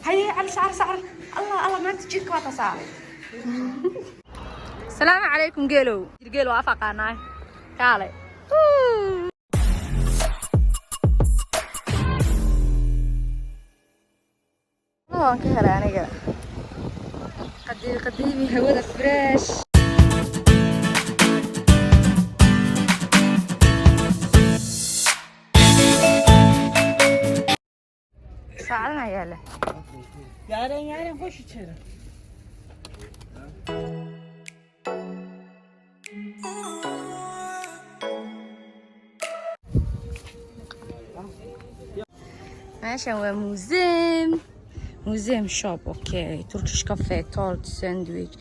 هيا على سعر الله ما تجيك واتا سعر. السلام عليكم قيلو أفقنا كالي والله كهلا أنا قديمي هوا فريش. ساعدنا يلا Yarın koş içeri. ماشي هو موزيم شوب اوكي تركيش كافيه تولت ساندويتش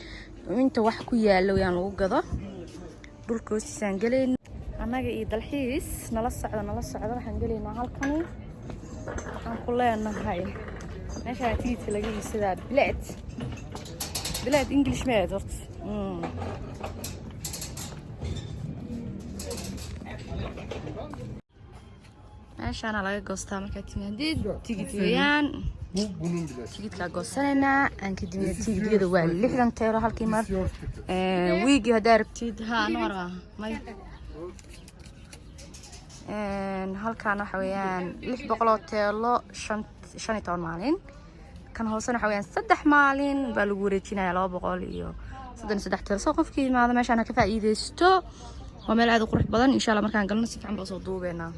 inta wax ku yaalo yaan lagu gado dhulka hoostiisaan galeyn annaga iyo dalxiis nala socdo waxaan galeynaa halkan aan ku leenahay meesha tiiti laga iibsadaa bilaad English ma aad horta meeshaan laga goostaa marka timaadid tigid weeyaan tigidka goosanayna aan ka dibna tigidada waa 60 euro halkii mar wiigi hadaa rabtid noora may halkaan waxa weeyaan 600 euro 15 maalin kan hoosana waxa weeyaan 3 maalin baa lagu wareejinayaa 200 iyo 33 euro soo qofkii imaado meeshaan ka faa'iideysto waa meel aad u qurux badan insha Allah markaan galno si fiican baa soo duubeena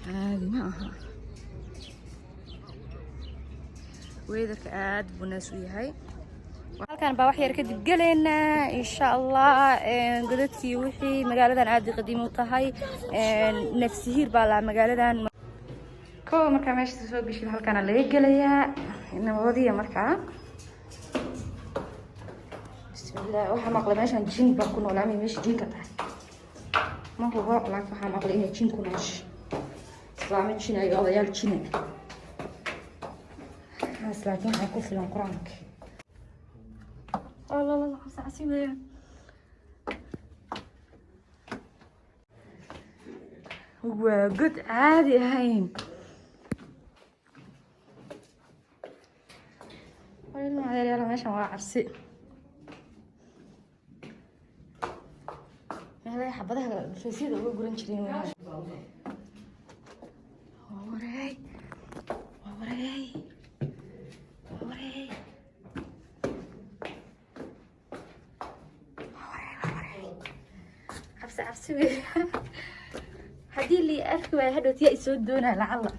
عادي ما أها ويدك عاد بناس وياهاي halkan baa wax yar ka dib galeena insha Allah godadkii wixii magaaladan aad qadiim u tahay nafsihiir baa la magaaladan ko marka meesha soo gashay halkan laga galayaa nabadiya marka bismillah waxa maqla meeshan jin baa ku nool ama meesha jinka tahay ma hubo laakiin waxa maqla inay jin ku nooshay islaamid jin ay odayaal jin laakiin waxa ku filan quraanka الله عسيبه هو قد عادي هين والله ما يلا ماشي ما عرسي هذا حبتها فسيد او غورن جيرين وراي عفسي هدي اللي أركب هذا تيا يسودونها لعله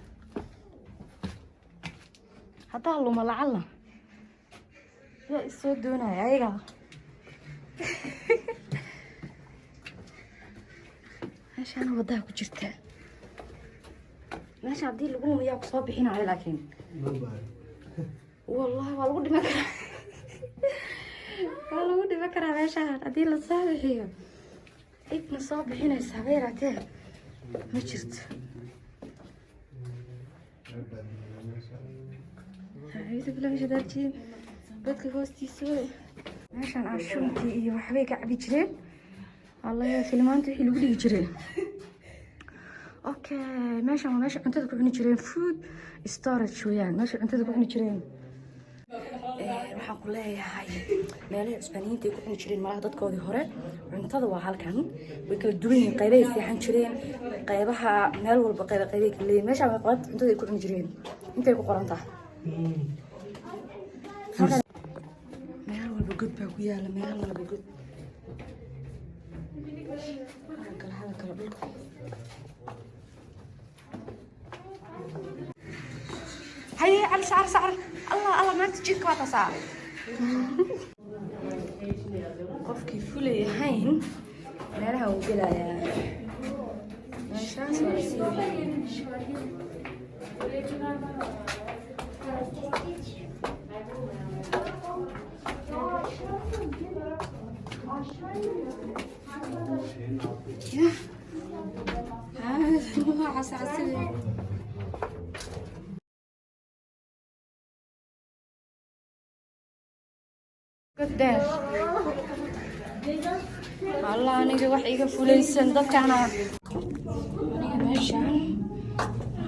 حتى الله ما لعله يا يسودونها يا إيجا عشان وضعها كجرتها ماشي عبدي اللي قوم وياك صابحين على لكن والله ودي مكره والله ودي مكره ماشي عبدي اللي صابحين ابن صابحين السبيرته ما جرت عيد بلا مش دارتي بدك هوستي سوي عشان عشومتي iyo waxbay ka cabi jireen الله فيلمانتي xil ugu dhigi jireen okay meesha cuntada ku cuni jireen food storage weeyaan meesha cuntada ku cuni jireen waxaan ku leeyahay meelaha Isbaaniyiinta ay ku cuni jireen malaha dadkoodii hore cuntada waa halkan way kala duwan yihiin qaybaha seexan jireen qaybaha meel walba qaybaha kale meesha waa qayb cuntada ay ku cuni jireen intay ku qoran tahay meel walba god baa ku yaala meel walba god kala dhulka هيا على سعر الله ما تجيك واتا سعر قفكي فولي هين مالها وقلايا ماشان سوالسي هذا عسى قدام الله أنا واحد فليسن ضبطنا أنا ماشان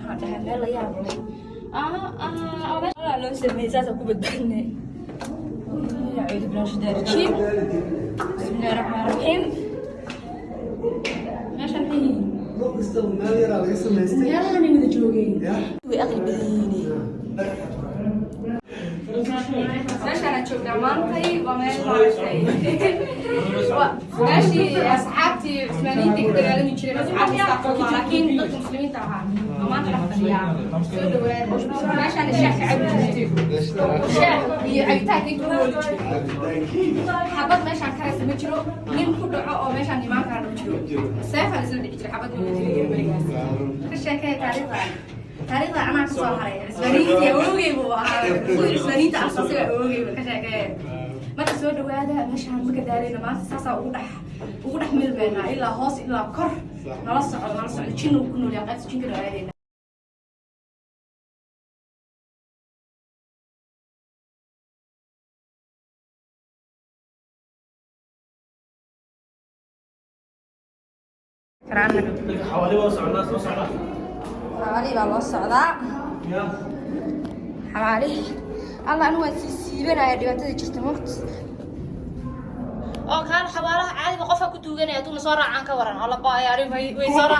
هذا ملا يابله لا لو سمي اساسا كوبا بدنا اعوذ بالله من الشيطان الرجيم بسم الله الرحمن الرحيم ماشي الحين يلا انا من جوجين واقل بديني ماشي انا شوف دمانتي ومال ماشي اصحابتي عثمانيين تقدر لازم يشيلون اصحابي لكن ضد المسلمين طبعا ما تروح فيها ماشي انا الشيخ عبد الشيخ عيتاك يقولوا حبط ماشي على كراسي ما جرو مين كل او ماشي اني ما كان جرو سيف على سنه يجري حبط من يجري بريغاس الشيخ تاريخ أنا كسر هاي إسبانيتي أوجي بوا إسبانيتي أصلا أوجي كشاك ما تسوي هذا مش هم كدارين ما تساسا وقدح مل بينا إلا هوس إلا كر نرصع تشينو كنو لقيت تشين كده علينا حوالي وسع الناس وسع حوالي بقى الصعداء حوالي الله أنا وسيبنا يا دكتور جرت موت كان حوالي عادي بقفها كنت وجاني أتون صارع عن كوران الله بقى يعرف ويصارع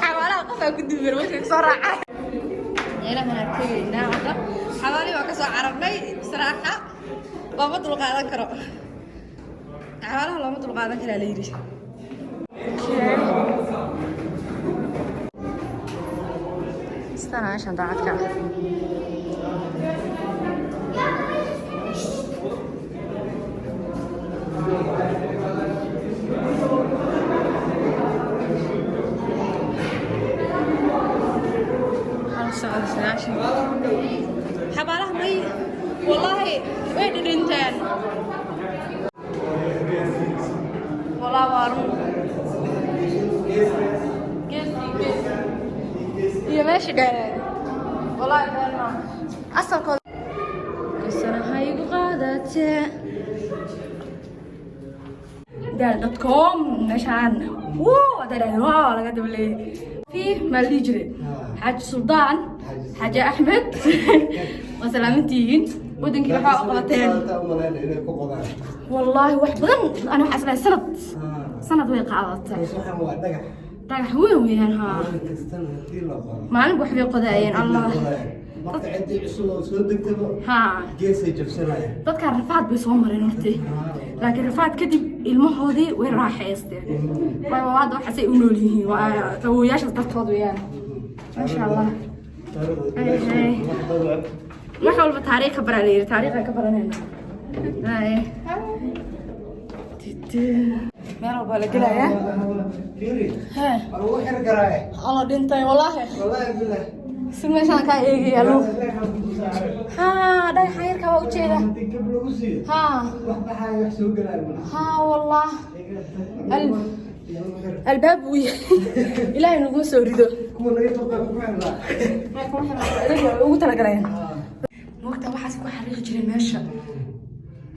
حوالي قفها كنت وجاني صارع يلا من أركينا هذا حوالي بقى كسر عربي صراحة بابا طلق هذا كرو حوالي الله ما طلق هذا كلا ليري استنى عشان ضاعت كعب خلاص عشان حبالها مي والله وين الانتان والله وارو هي ماشي قاعد والله قاعد اصلا كل السنه هاي قعدت دال.com مشان ده واو لقد بلي في مال يجري حاج سلطان حاج احمد وسلامتين ودنك waxaa qabateen والله wax badan ana waxa isla sanad way qaadatay dhagax weyn weeyaan ha maalin wax bay qodayeen allah marka intii cusub oo soo degtaba ha geesay jabsanayaan dadka rafaad bay soo mareen hortay laakiin rafaad kadib ilmahoodii way raaxaysteen way wada waxa ay u nool yihiin waa awooyaasha dadkood weeyaan ma sha Allah wax walba taariikh ka baranayay taariikh ka baranayna meel walba la gelaya ha oo xir garay الله dhintay wallahi billah سمعنا كان إيه يا لو ها ده حير كوا وجهه ها ها والله الباب وي إلهي نقول سوريدو وترى قرين وقتها واحد يكون حريق جري ماشى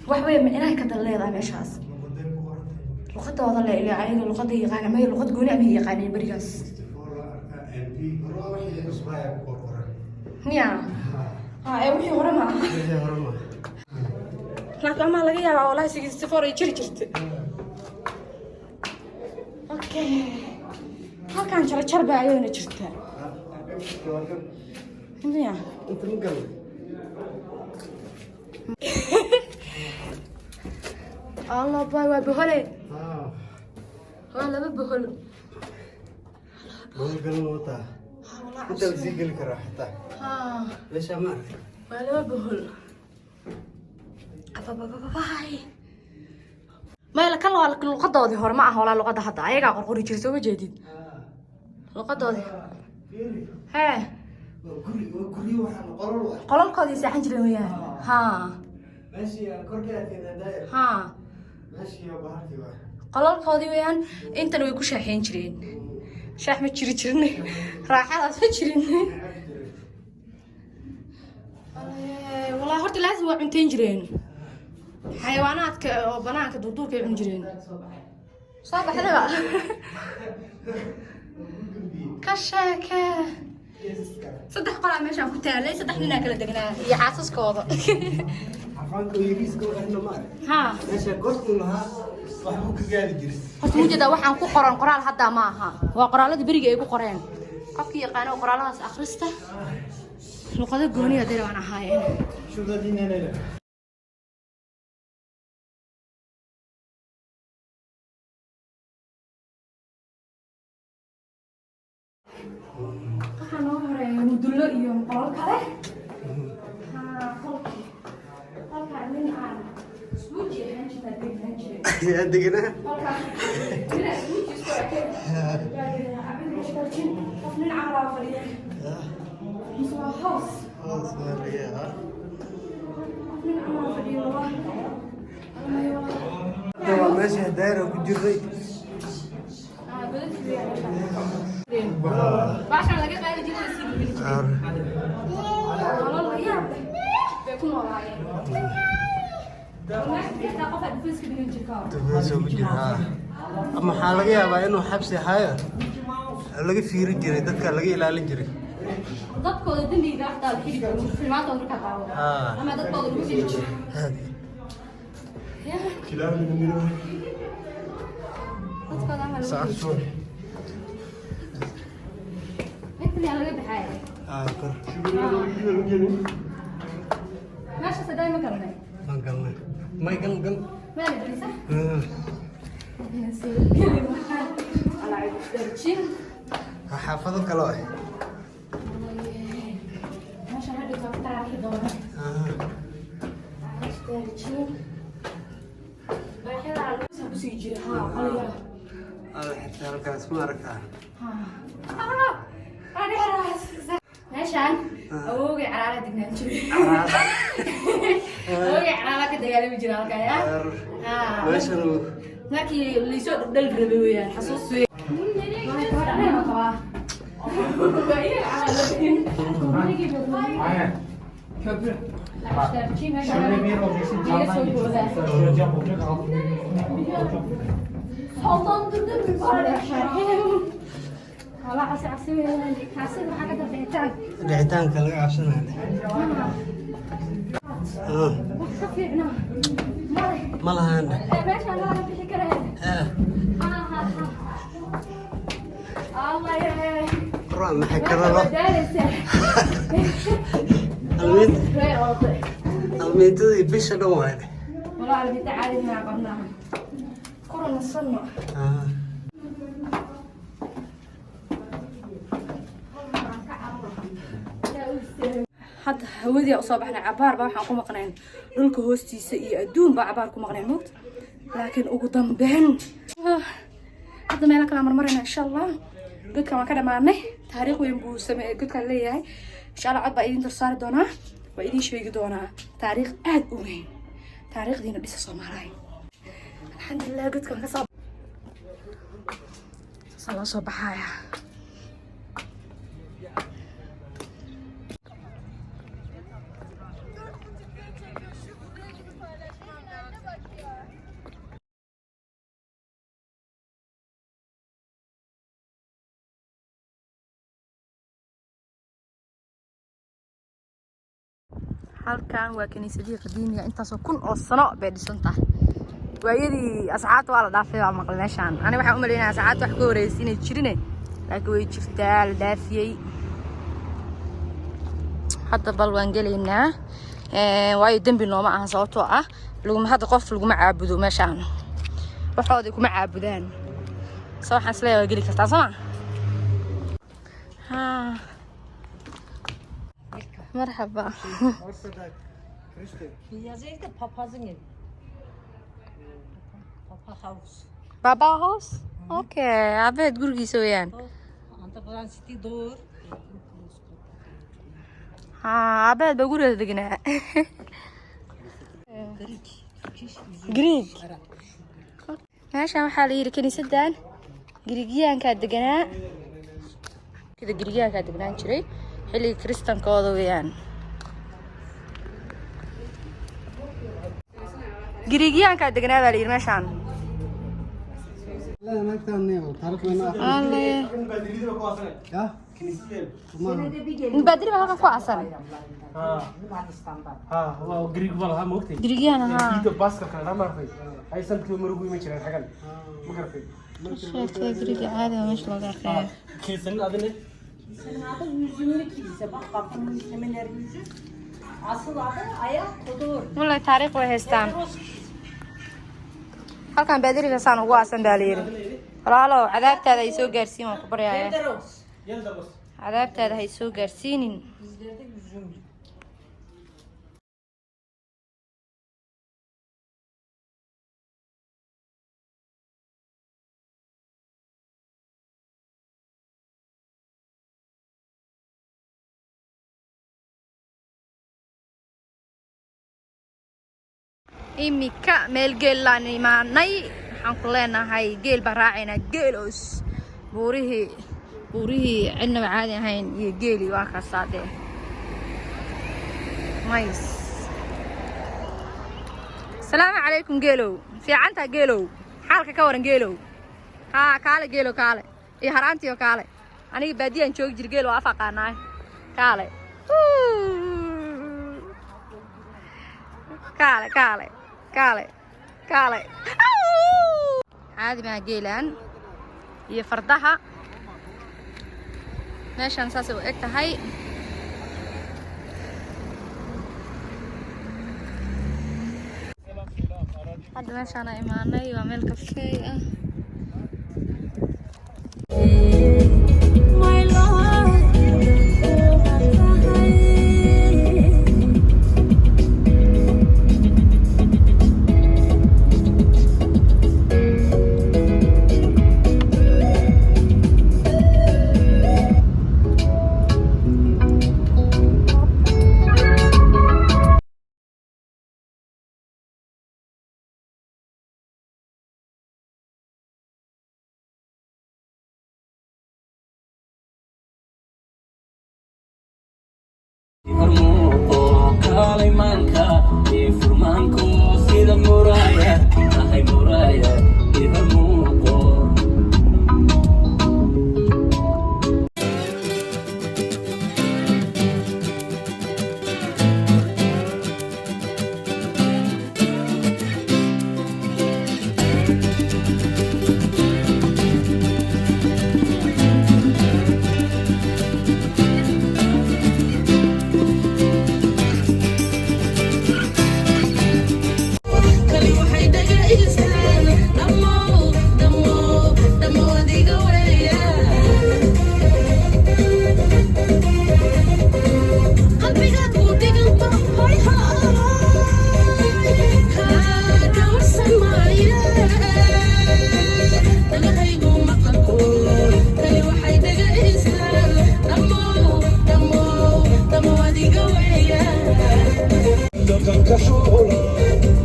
واحد من إلهي كتلي ذا ماشاس لقطة وضل إلى عين لقطة يقان ما هي لقطة قولي أبي يقانين برياس يا وحي هرما لكن ما لقى يا والله سيجي يجري جرت اوكي ما كان شرب عيونه جرتها يا انت مقلب الله باي بهولي والله بهول بهول وطا انت وزيق لك راحتك ليش ما ولا بهول باي ما لا كلا لقدودي هور ما ولا لقد حتى ايغا قرقوري جيرسو ما جيدين لقدودي ها كوري waxaan qololkoodii saaxan jiray weeyaan ha ماشي كوركاتنا داير ha ماشي يا بحرتي waa qololkoodii weeyaan intan way ku shaaxeen jireen shaax ma jiri jirnay raaxadaas ma jirin والله horta laazim waa cunteen jireen xayawaanaadka oo banaanka duurduurka ay cun jireen soo baxdaba ka sheekee صدق قرأ ماشي عم كنت ليس صدق لنا كلا دقنا هي حاسس كوضة عفان كويريس كو إحنا ما ها ماشي قلت لها وحبوك قاعد جري horta mujada waxaan ku qoran qoraal hadda ma aha waa qoraalada bariga ay ku qoreen qofkii yaqaan qoraaladaas akhrista luqada gooniya deer waan ahaayeen شو ذا دين هنا waxaan oo horeeyo mudullo iyo qolal kale qolkaan nin aan isbuuji ahaan jirnaa degnaan jiray يا دقنا qolkaan nin aan isbuuji isku ekeen qof nin caqlaa fadhiya mise waa hoos qof nin caqlaa fadhiyo waa دوا ماشي دايرة وكجري baashaan laga qaadi jiray si geli jiray nolol la yaab leh bay ku noolaayeen xitaa qof aad fiiska dhigan jirkaa تفوزوا بجرها أما حالك يا باي إنه حبسي حاجة لقي في رجلي دتك لقي لا لجري dadkooda dembiga xataa la xiri karo filmaantooda markaa daawo ama dadkooda lagu xiri jiro هذه كلام من dadkooda ama lagu ساعة xiri شوي inta laga baxaaya كر meesha saday ma garanay ما يقل meel idrisa حافظك الله meesha hadda ka taariikh doona هذا حتى لك اسمارك meeshaan awowgay calaala degnaan jiray awowgay calaala ka dagaalami jira halkaa ya ماشي markii liisoo dhaldhal rabay weeyaan xasuus wey دعيتان كلا عشان ما لها عندك الله يا قرآن ما حكر الله الميت ذي بيش دوان والله اللي تعالي مع قبلها كورونا الصنع hadda hawadii usoo baxnay cabaar baa waxaan ku maqnayn dhulka hoostiisa iyo adduun baa cabaar ku maqnayn mood laakiin ugu dambeyn hadda meelo kala marmarayna insha allah godkan waan ka dhamaanay taariikh weyn buu sameeyay godkan leeyahay insha allah cod baa idin darsaari doonaa waa idin sheegi doonaa taariikh aad u weyn taariikhdiina dhisa Soomaaliya alxamdulilah godkan ka soo sala soo baxaya halkan waa kaniisadii qadiimiga intaasoo kun oo sano bay dhisan tahay waayadii asxaabta waa la dhaafay baa maqlay meeshaan aniga waxaan u maleynayaa asxaabta wax ka horreysay inay jirine laakiin way jirtaa la dhaafiyey hadda bal waan gelaynaa waayo dembi nooma aha sababtoo ah hadda qof laguma caabudo meeshaan waxooday kuma caabudaan so waxaan isleeyahay waa geli kartaa soo ma مرحبا Yazıkta papazın evi. Papa house. بابا هوس اوكي عبيد gurigiisa weeyaan Anta falan city door. عبيد baa gurigeeda deganaa Greek meeshaan waxaa la yiri kaniisadan Greekyaanka deganaa kida Greekyaanka deganaan jiray xilliga kristankooda weeyaan Greekyaanka deganaa baa la yiri meeshaan لا ما كان نيو تعرف وين الله يا Badri baa halkan ku aasan. waa Greek bal ha moogtay Dirigana ha. Ida baska kala dhamartay ay sanadkii marugu ima jireen xagan ma gartay Sheekay diriga caadi ah meesha laga arkay. kiisan adine Senin adı yüzümlü kilise. Bak baktım seminer yüzü. Asıl adı ayak kodur. Wallahi taariikh way haystaan. Halkan badriga saan ugu aasan baa la yiri. Walaalo cadaabtaada ay soo gaarsiin waan ku baryayaa. Deros. yalda bas Cadaabtaada hay soo gaarsiinin. Bizlerde yüzümlü. Imika meel geel laan imaanay waxaan ku leenahay geel baa raacayna geelos buurihii cidnaba caadi ahayn iyo geeli waa kasaadee mays salaamu calaykum geelow fiicantaa geelow xaalka ka waran geelow haa kaale geelow kaale iyo haraantiyo kaale aniga baadiyaan joogi jir geel waa af aqaanaay kaale kaale kaale kaale kaale caadi maa geelaan iyo fardaha meeshaan saasay u eg tahay hadda meeshaan aan imaanay waa meel kafeey ah Kalimanka, ifurmanko, sida muraya, ahay muraya, ibarmuko.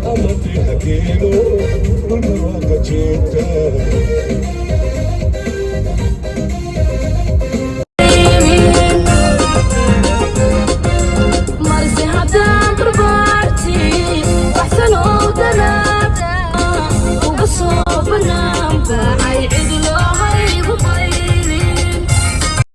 I'm a